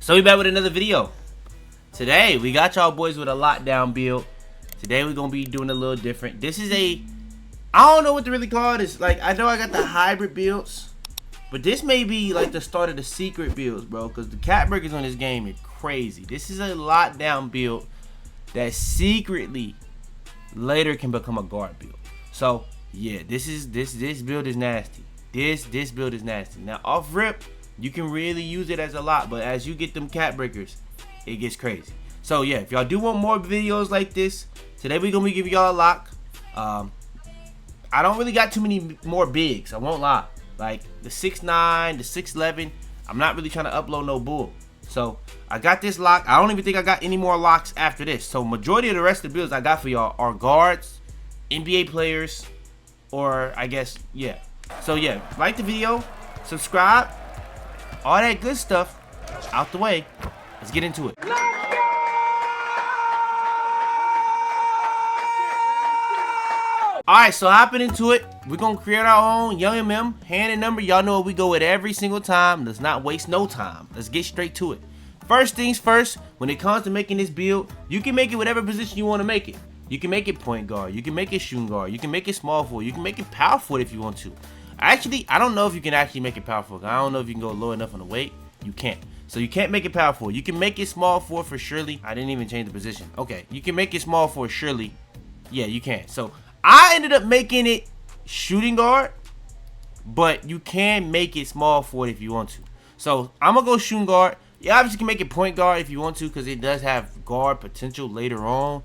So we back with another video. Today we got y'all boys with a lockdown build. Today we're gonna be doing a little different. This is I don't know what to really call it. It's like, I know I got the hybrid builds, but this may be like the start of the secret builds, bro, because the cat breakers on this game are crazy. This is a lockdown build that secretly later can become a guard build. So yeah, this build is nasty. This build is nasty. Now off rip, you can really use it as a lot, but as you get them cat breakers, it gets crazy. So yeah, if y'all do want more videos like this, today we're gonna be giving y'all a lock. I don't really got too many more bigs, I won't lie. Like the 6'9", the 6'11", I'm not really trying to upload no bull. So I got this lock. I don't even think I got any more locks after this. So majority of the rest of the builds I got for y'all are guards, NBA players, or I guess, yeah. So yeah, like the video, subscribe, all that good stuff out the way. Let's get into it. Alright, so hopping into it, we're gonna create our own Young MM hand and number. Y'all know what we go with every single time. Let's not waste no time. Let's get straight to it. First things first, when it comes to making this build, you can make it whatever position you want to make it. You can make it point guard, you can make it shooting guard, you can make it small forward, you can make it power forward if you want to. Actually, I don't know if you can actually make it power forward. I don't know if you can go low enough on the weight. You can't. So you can't make it power forward. You can make it small forward for surely. I didn't even change the position. Okay, you can make it small forward surely. Yeah, you can. So I ended up making it shooting guard, but you can make it small forward if you want to. So I'm gonna go shooting guard. You obviously can make it point guard if you want to, because it does have guard potential later on.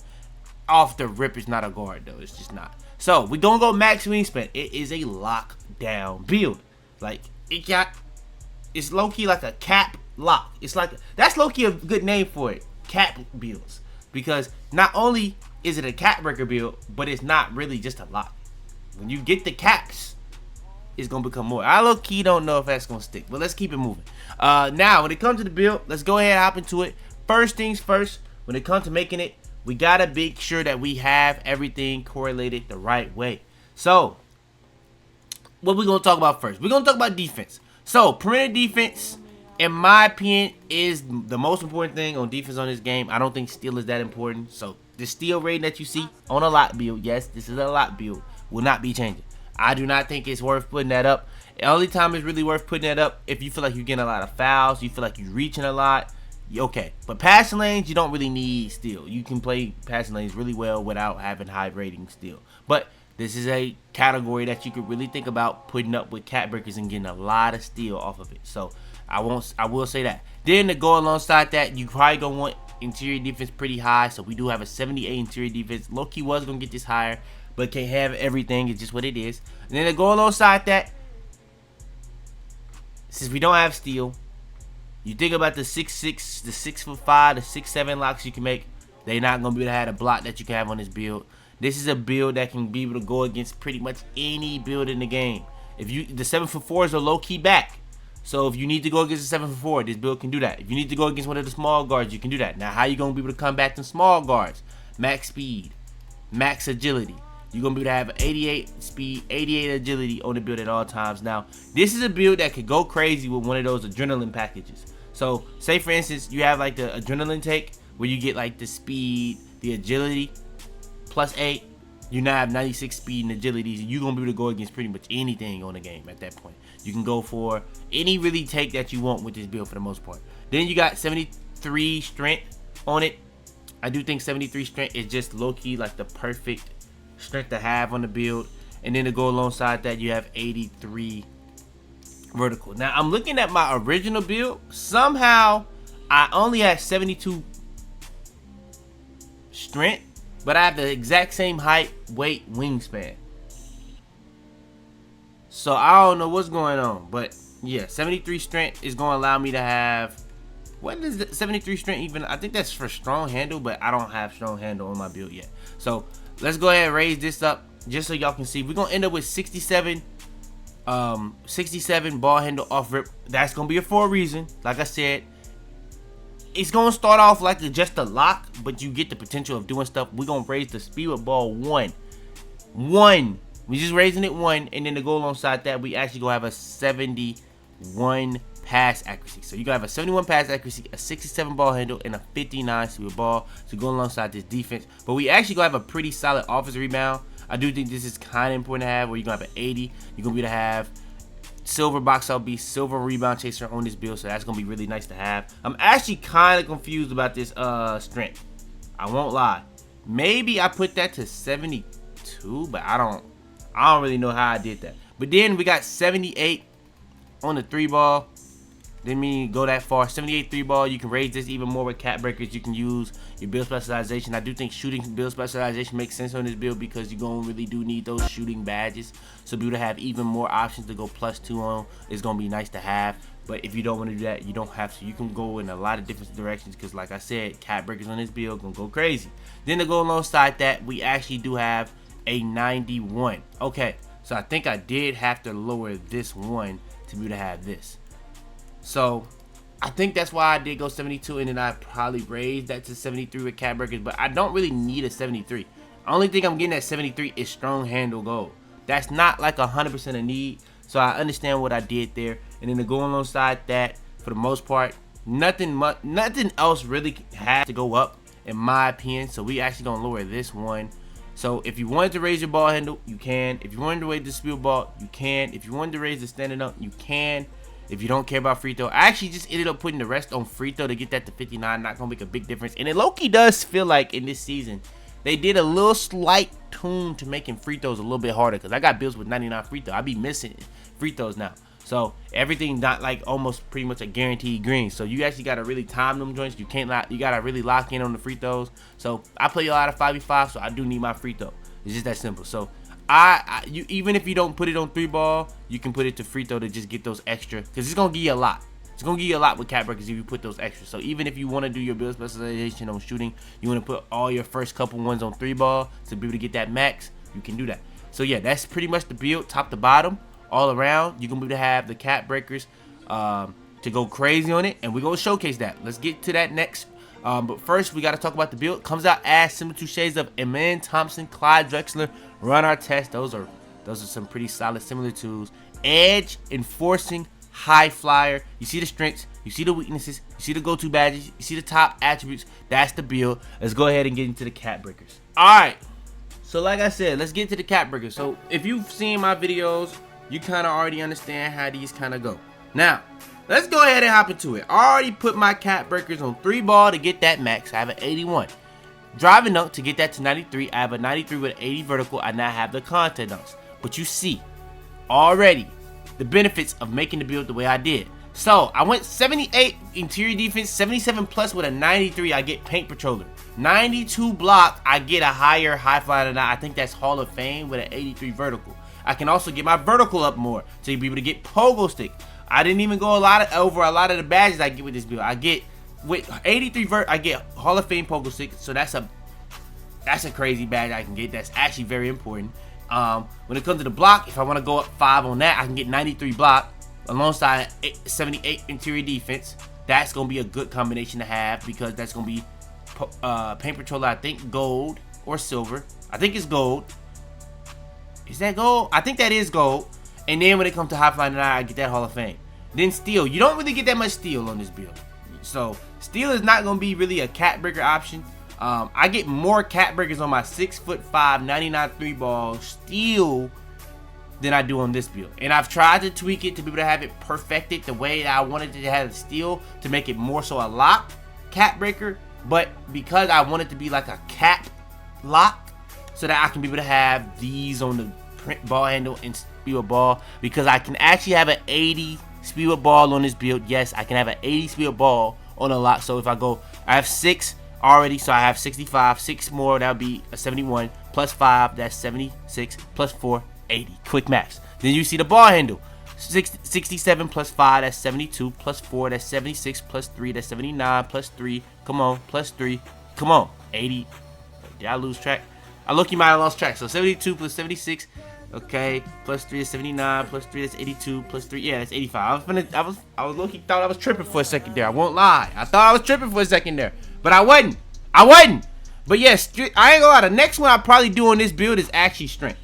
Off the rip, it's not a guard though. It's just not. So we gonna go max wingspan. It is a lockdown build. Like it's low key like a cap lock. It's like, that's low key a good name for it. Cap builds, because not only is it a cat breaker build, but it's not really just a lock. When you get the caps, it's gonna become more. I low key don't know if that's gonna stick, but let's keep it moving. Now when it comes to the build, let's go ahead and hop into it. First things first, when it comes to making it, we gotta make sure that we have everything correlated the right way. So what we gonna talk about first? We're gonna talk about defense. So perimeter defense, in my opinion, is the most important thing on defense on this game. I don't think steal is that important. So the steal rating that you see on a lot build, yes, this is a lot build, will not be changing. I do not think it's worth putting that up. The only time it's really worth putting that up if you feel like you're getting a lot of fouls, you feel like you're reaching a lot, okay. But passing lanes, you don't really need steal. You can play passing lanes really well without having high rating steal. But this is a category that you could really think about putting up with cat breakers and getting a lot of steal off of it. So I will say that. Then to go alongside that, you probably gonna want interior defense pretty high. So we do have a 78 interior defense. Low-key was gonna get this higher, but can't have everything. It's just what it is. And then to go alongside that, since we don't have steal, you think about the 6'6", the 6'5", the 6'7" locks you can make. They're not gonna be able to have a block that you can have on this build. This is a build that can be able to go against pretty much any build in the game. If you, the 7'4" is a low-key back. So if you need to go against the 7'4", this build can do that. If you need to go against one of the small guards, you can do that. Now, how you gonna be able to combat them small guards? Max speed, max agility. You're gonna be able to have 88 speed, 88 agility on the build at all times. Now, this is a build that could go crazy with one of those adrenaline packages. So, say for instance, you have like the adrenaline take, where you get like the speed, the agility, +8. You now have 96 speed and agility. You're gonna be able to go against pretty much anything on the game at that point. You can go for any really take that you want with this build for the most part. Then you got 73 strength on it. I do think 73 strength is just low-key like the perfect strength to have on the build. And then to go alongside that, you have 83 vertical. Now I'm looking at my original build. Somehow I only had 72 strength, but I have the exact same height, weight, wingspan. So I don't know what's going on, but yeah, 73 strength is going to allow me to have, what is the 73 strength even? I think that's for strong handle, but I don't have strong handle on my build yet. So let's go ahead and raise this up just so y'all can see. We're going to end up with 67 ball handle off rip. That's going to be for a reason. Like I said, it's going to start off like just a lock, but you get the potential of doing stuff. We're going to raise the speed with ball 1. We just raising it 1, and then to go alongside that, we actually gonna have a 70 71 pass accuracy. So you gotta have a 71 pass accuracy, a 67 ball handle, and a 59 speed with ball to go alongside this defense. But we actually gonna have a pretty solid offensive rebound. I do think this is kind of important to have, where you're gonna have an 80. You're gonna be able to have silver box out beast, silver rebound chaser on this build, so that's gonna be really nice to have. I'm actually kind of confused about this strength. I won't lie. Maybe I put that to 72, but I don't really know how I did that. But then we got 78 on the 3-ball. Didn't mean go that far. 78 3-ball. You can raise this even more with cap breakers. You can use your build specialization. I do think shooting build specialization makes sense on this build because you're gonna really do need those shooting badges. So be able to have even more options to go +2 on is gonna be nice to have. But if you don't want to do that, you don't have to. You can go in a lot of different directions because, like I said, cap breakers on this build gonna go crazy. Then to go alongside that, we actually do have a 91. Okay, so I think I did have to lower this one to be able to have this. So I think that's why I did go 72, and then I probably raised that to 73 with cap breakers, but I don't really need a 73. Only thing I'm getting at 73 is strong handle gold. That's not like 100% a need, so I understand what I did there. And then to go alongside that, for the most part, nothing else really has to go up in my opinion. So we actually gonna lower this one. So if you wanted to raise your ball handle, you can. If you wanted to raise the speed ball, you can. If you wanted to raise the standing up, you can. If you don't care about free throw, I actually just ended up putting the rest on free throw to get that to 59. Not gonna make a big difference. And it low-key does feel like in this season they did a little slight tune to making free throws a little bit harder, because I got builds with 99 free throw. I be missing free throws now. So everything not like almost pretty much a guaranteed green. So you actually gotta really time them joints. You gotta really lock in on the free throws. So I play a lot of 5v5, so I do need my free throw. It's just that simple. So even if you don't put it on 3-ball, you can put it to free throw to just get those extra, because it's gonna give you a lot. It's gonna give you a lot with cap breakers if you put those extras. So even if you want to do your build specialization on shooting, you want to put all your first couple ones on 3-ball to be able to get that max, you can do that. So yeah, that's pretty much the build, top to bottom, all around. You can be able to have the cap breakers to go crazy on it, and we're gonna showcase that. Let's get to that next. But first, we got to talk about the build. Comes out as similar to shades of Amen Thompson, Clyde Drexler. Run our test. Those are some pretty solid similar tools. Edge, enforcing, high flyer. You see the strengths, you see the weaknesses, you see the go-to badges, you see the top attributes. That's the build. Let's go ahead and get into the cap breakers. All right. So like I said, let's get to the cap breakers. So if you've seen my videos, you kind of already understand how these kind of go. Now, let's go ahead and hop into it. I already put my cap breakers on 3-ball to get that max. I have an 81. Driving dunk to get that to 93. I have a 93 with 80 vertical. I now have the contact dunks. But you see already the benefits of making the build the way I did. So I went 78 interior defense, 77 plus with a 93. I get paint patroller. 92 block. I get a higher high flyer than that. I think that's Hall of Fame with an 83 vertical. I can also get my vertical up more to be able to get pogo stick. I didn't even go over a lot of the badges I get with this build. I get with 83 I get Hall of Fame pogo stick, so that's a crazy badge I can get. That's actually very important. When it comes to the block, if I want to go up 5 on that, I can get 93 block alongside 78 interior defense. That's gonna be a good combination to have, because that's gonna be paint patroller. I think gold or silver. I think it's gold. Is that gold? I think that is gold. And then when it comes to high flying, I get that Hall of Fame. Then steel. You don't really get that much steel on this build. So steel is not going to be really a cap breaker option. I get more cap breakers on my 6'5", 99 3-ball steel than I do on this build. And I've tried to tweak it to be able to have it perfected the way that I wanted it to have steel, to make it more so a lock cap breaker. But because I want it to be like a cap lock, so that I can be able to have these on the print ball handle and speed with ball, because I can actually have an 80 speed with ball on this build. Yes, I can have an 80 speed with ball on a lock. So if I go, I have 6 already, so I have 65. 6 more, that would be a 71. Plus 5, that's 76. Plus 4, 80. Quick maths. Then you see the ball handle. 67 plus 5, that's 72. Plus 4, that's 76. Plus 3, that's 79. Plus 3, come on. Plus 3, come on. 80. Did I lose track? I look, you might have lost track. So 72 plus 76, okay. Plus 3 is 79. Plus 3 is 82. Plus 3, yeah, that's 85. I was looking, thought I was tripping for a second there. I won't lie. I thought I was tripping for a second there, but I wasn't. But yes, I ain't gonna lie. The next one I probably do on this build is actually strength.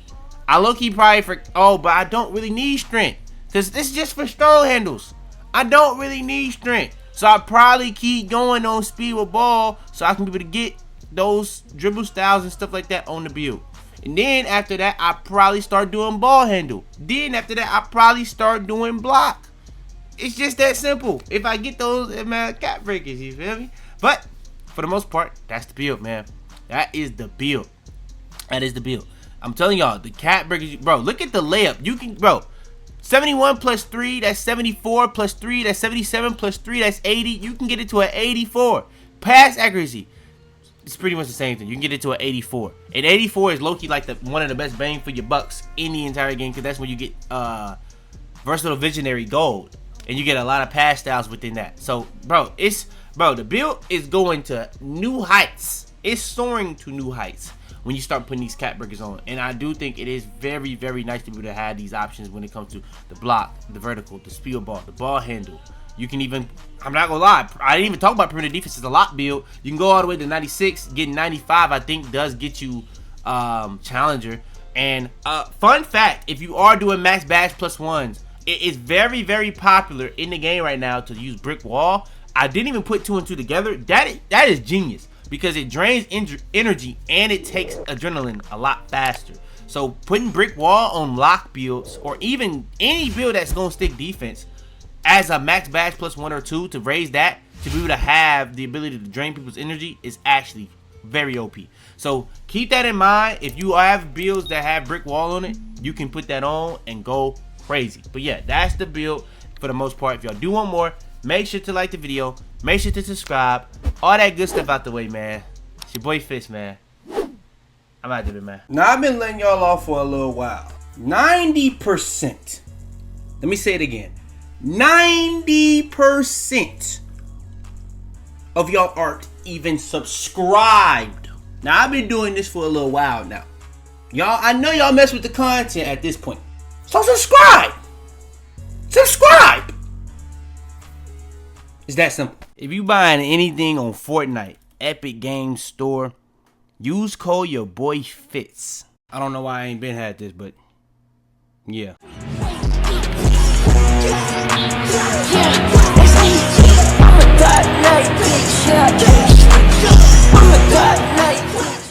I look, he probably but I don't really need strength. because this is just for strong handles. I don't really need strength, so I probably keep going on speed with ball so I can be able to get those dribble styles and stuff like that on the build. And then after that, I probably start doing ball handle. Then after that, I probably start doing block. It's just that simple. If I get those, man, cat breakers, you feel me? But for the most part, that's the build, man. That is the build. That is the build. I'm telling y'all, the cat breakers, bro. Look at the layup. You can, bro. 71 plus 3, that's 74 plus 3, that's 77 plus 3, that's 80. You can get it to an 84. Pass accuracy, it's pretty much the same thing. You can get it to an 84. And 84 is low-key like one of the best bang for your bucks in the entire game, because that's when you get versatile visionary gold. And you get a lot of pass styles within that. So, bro, the build is going to new heights. It's soaring to new heights when you start putting these cat breakers on. And I do think it is very, very nice to be able to have these options when it comes to the block, the vertical, the speed ball, the ball handle. You can even, I'm not gonna lie, I didn't even talk about perimeter defense as a lock build. You can go all the way to 96, getting 95 I think does get you challenger. And fun fact, if you are doing max bash plus ones, it is very, very popular in the game right now to use brick wall. I didn't even put 2 and 2 together. That is genius, because it drains energy and it takes adrenaline a lot faster. So putting brick wall on lock builds, or even any build that's gonna stick defense, as a max bash plus 1 or 2 to raise that, to be able to have the ability to drain people's energy, is actually very OP. So keep that in mind. If you have builds that have brick wall on it, you can put that on and go crazy. But yeah, that's the build for the most part. If y'all do want more, make sure to like the video, make sure to subscribe, all that good stuff out the way, man. It's your boy Fitz, man. I'm out of it, man. Now, I've been letting y'all off for a little while. 90%. Let me say it again. 90% of y'all aren't even subscribed. Now, I've been doing this for a little while now. Y'all, I know y'all mess with the content at this point. So subscribe. Subscribe. It's that simple. If you buying anything on Fortnite, Epic Games Store, use code YaboiFitz. I don't know why I ain't been had this, but yeah.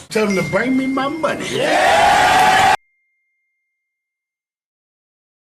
Tell them to bring me my money. Yeah!